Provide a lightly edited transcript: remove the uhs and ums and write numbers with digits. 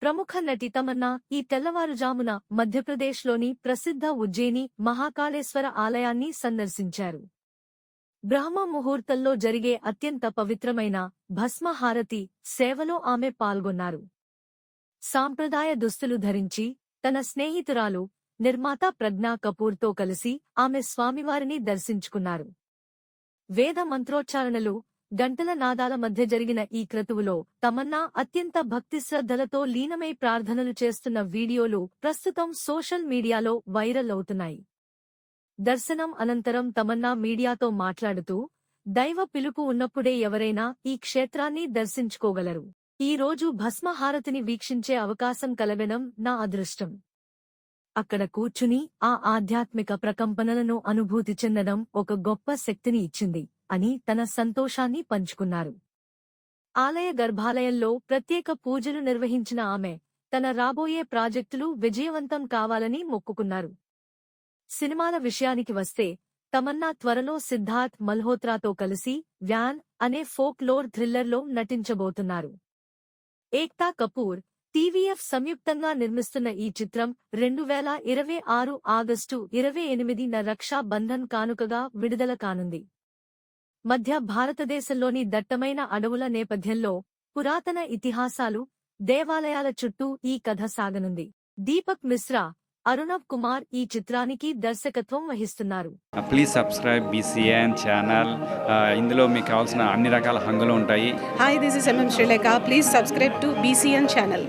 ప్రముఖ నటి తమన్నా ఈ తెల్లవారుజామున మధ్యప్రదేశ్లోని ప్రసిద్ధ ఉజ్జయిని మహాకాళేశ్వర ఆలయాన్ని సందర్శించారు. బ్రహ్మ ముహూర్తంలో జరిగే అత్యంత పవిత్రమైన భస్మహారతి సేవలో ఆమె పాల్గొన్నారు. సాంప్రదాయ దుస్తులు ధరించి తన స్నేహితురాలు నిర్మాత ప్రజ్ఞా కపూర్తో కలిసి ఆమె స్వామివారిని దర్శించుకున్నారు. వేద మంత్రోచ్చారణలు, గంటల నాదాల మధ్య జరిగిన ఈ క్రతువులో తమన్నా అత్యంత భక్తిశ్రద్ధలతో లీనమై ప్రార్థనలు చేస్తున్న వీడియోలు ప్రస్తుతం సోషల్ మీడియాలో వైరల్ అవుతున్నాయి. దర్శనం అనంతరం తమన్నా మీడియాతో మాట్లాడుతూ, దైవ పిలుపు ఉన్నప్పుడే ఎవరైనా ఈ క్షేత్రాన్ని దర్శించుకోగలరు. ఈ రోజు భస్మహారతిని వీక్షించే అవకాశం కలగడం నా అదృష్టం. అక్కడ కూర్చుని ఆ ఆధ్యాత్మిక ప్రకంపనలను అనుభూతి చెందడం ఒక గొప్ప శక్తిని ఇచ్చింది అని తన సంతోషాన్ని పంచుకున్నారు. ఆలయ గర్భాలయంలో ప్రత్యేక పూజలు నిర్వహించిన ఆమె తన రాబోయే ప్రాజెక్టులు విజయవంతం కావాలని మొక్కుకున్నారు. సినిమాల విషయానికి వస్తే తమన్నా త్వరలో సిద్ధార్థ్ మల్హోత్రాతో కలిసి వ్యాన్ అనే ఫోక్ లోర్ థ్రిల్లర్లో నటించబోతున్నారు. ఏక్తా కపూర్, టీవీఎఫ్ సంయుక్తంగా నిర్మిస్తున్న ఈ చిత్రం 2026 ఆగస్టు 28న రక్షా బంధన్ కానుకగా విడుదల కానుంది. మధ్య భారతదేశంలోని దట్టమైన అడవుల నేపథ్యంలో పురాతన ఇతిహాసాలు, దేవాలయాల చుట్టూ ఈ కథ సాగనుంది. దీపక్ మిశ్రా, అరుణవ్ కుమార్ ఈ చిత్రానికి దర్శకత్వం వహిస్తున్నారు. Please subscribe BCN channel. ఇందులో మీకు కావాల్సిన అన్ని రకాల హంగులు ఉంటాయి. Hi, this is MM Sri Lanka. Please subscribe to BCN channel.